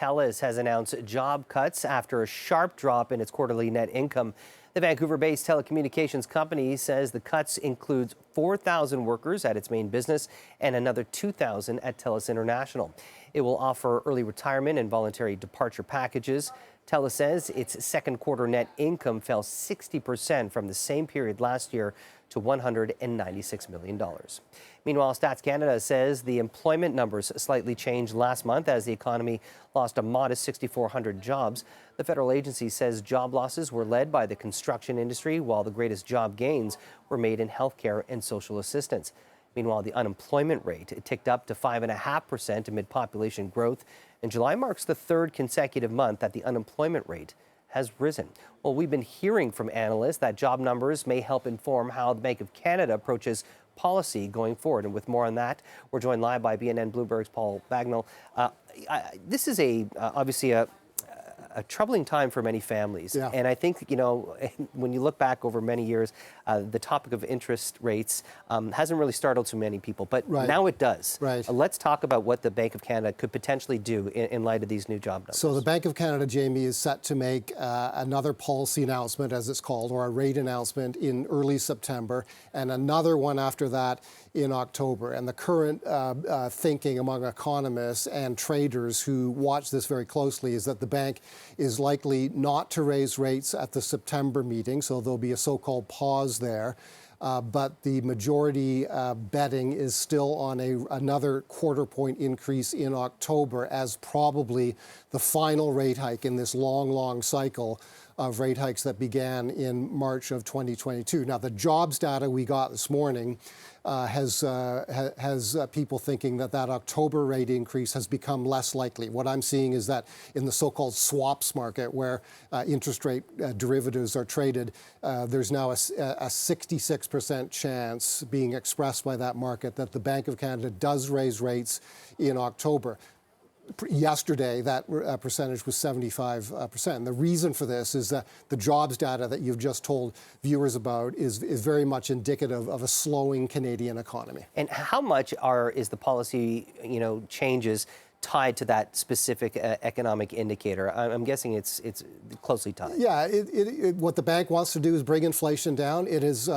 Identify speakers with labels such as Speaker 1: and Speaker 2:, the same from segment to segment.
Speaker 1: Telus has announced job cuts after a sharp drop in its quarterly net income. The Vancouver-based telecommunications company says the cuts includes 4,000 workers at its main business and another 2,000 at Telus International. It will offer early retirement and voluntary departure packages. Telus says its second quarter net income fell 60% from the same period last year to $196 million. Meanwhile, Stats Canada says the employment numbers slightly changed last month as the economy lost a modest 6,400 jobs. The federal agency says job losses were led by the construction industry, while the greatest job gains were made in healthcare and social assistance. Meanwhile, the unemployment rate ticked up to 5.5% amid population growth, and July marks the third consecutive month that the unemployment rate has risen. Well, we've been hearing from analysts that job numbers may help inform how the Bank of Canada approaches policy going forward. And with more on that, we're joined live by BNN Bloomberg's Paul Bagnall. This is obviously a troubling time for many families. Yeah. And I think, when you look back over many years, the topic of interest rates hasn't really startled too many people, but now it does. Right. Let's talk about what the Bank of Canada could potentially do in light of these new job numbers.
Speaker 2: So the Bank of Canada, Jamie, is set to make another policy announcement, as it's called, or a rate announcement in early September, and another one after that in October. And the current thinking among economists and traders who watch this very closely is that the bank is likely not to raise rates at the September meeting, so there'll be a so-called pause there. But the majority betting is still on another quarter-point increase in October as probably the final rate hike in this long cycle of rate hikes that began in March of 2022. Now, the jobs data we got this morning has people thinking that October rate increase has become less likely. What I'm seeing is that in the so-called swaps market, where interest rate derivatives are traded, there's now a 66% chance being expressed by that market that the Bank of Canada does raise rates in October. Yesterday, that percentage was 75%. The reason for this is that the jobs data that you've just told viewers about is very much indicative of a slowing Canadian economy.
Speaker 1: And how much is the policy, changes tied to that specific economic indicator? I'm guessing it's closely tied.
Speaker 2: Yeah, what the bank wants to do is bring inflation down. It has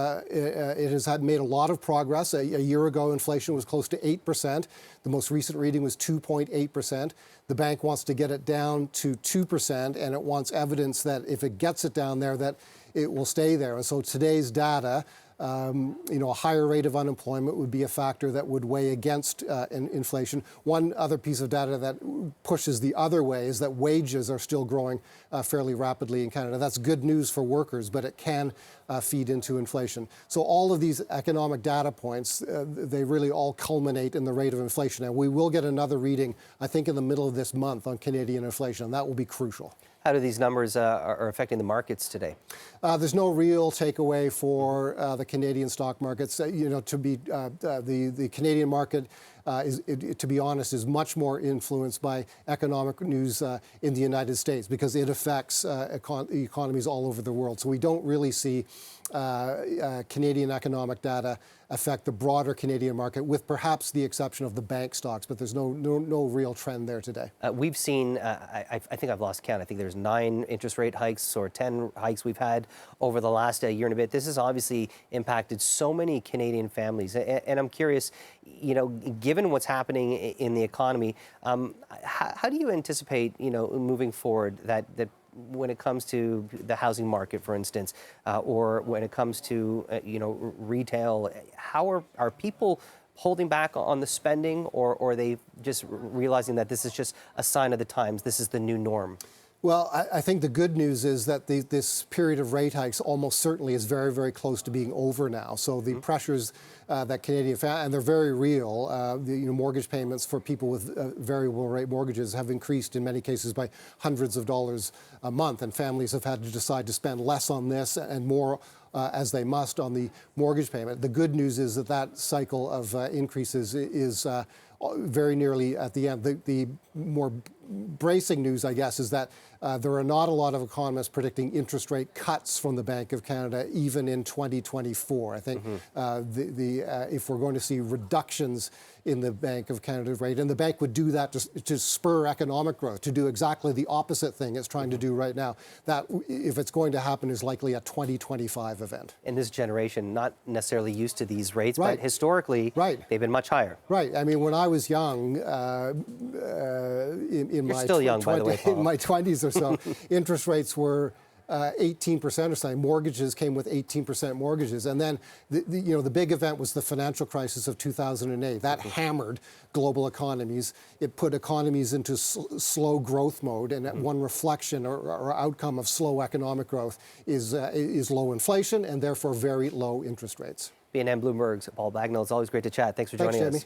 Speaker 2: made a lot of progress. A year ago, inflation was close to 8%. The most recent reading was 2.8%. The bank wants to get it down to 2%, and it wants evidence that if it gets it down there, that it will stay there. And so today's data, a higher rate of unemployment would be a factor that would weigh against inflation. One other piece of data that pushes the other way is that wages are still growing fairly rapidly in Canada. That's good news for workers, but it can feed into inflation. So all of these economic data points, they really all culminate in the rate of inflation. And we will get another reading, I think, in the middle of this month on Canadian inflation. That will be crucial.
Speaker 1: How do these numbers are affecting the markets today?
Speaker 2: There's no real takeaway for the Canadian stock markets. The Canadian market, to be honest, is much more influenced by economic news in the United States because it affects economies all over the world. So we don't really see Canadian economic data affect the broader Canadian market, with perhaps the exception of the bank stocks, but there's no real trend there today.
Speaker 1: We've seen, I think I've lost count, I think there's 9 interest rate hikes or 10 hikes we've had over the last year and a bit. This has obviously impacted so many Canadian families. And I'm curious, given what's happening in the economy, how do you anticipate, moving forward that when it comes to the housing market, for instance, or when it comes to, retail, how are people holding back on the spending, or are they just realizing that this is just a sign of the times, this is the new norm?
Speaker 2: Well, I think the good news is that this period of rate hikes almost certainly is very, very close to being over now. So the pressures that Canadian families, and they're very real, mortgage payments for people with variable rate mortgages have increased in many cases by hundreds of dollars a month, and families have had to decide to spend less on this and more as they must on the mortgage payment. The good news is that cycle of increases is very nearly at the end. The more bracing news, I guess, is that there are not a lot of economists predicting interest rate cuts from the Bank of Canada even in 2024. I think if we're going to see reductions in the Bank of Canada rate, and the bank would do that to spur economic growth, to do exactly the opposite thing it's trying to do right now, that if it's going to happen is likely a 2025 event.
Speaker 1: And this generation, not necessarily used to these rates,
Speaker 2: Right.
Speaker 1: but historically, they've been much higher.
Speaker 2: Right. I mean, when I was young, in my
Speaker 1: still young, by the way, Paul.
Speaker 2: in my 20s or so, interest rates were 18% or something. Mortgages came with 18% mortgages. And then, the big event was the financial crisis of 2008. That hammered global economies. It put economies into slow growth mode. And one reflection or outcome of slow economic growth is low inflation and therefore very low interest rates.
Speaker 1: BNN Bloomberg's Paul Bagnall. It's always great to chat. Thanks for joining us.
Speaker 2: Jamie.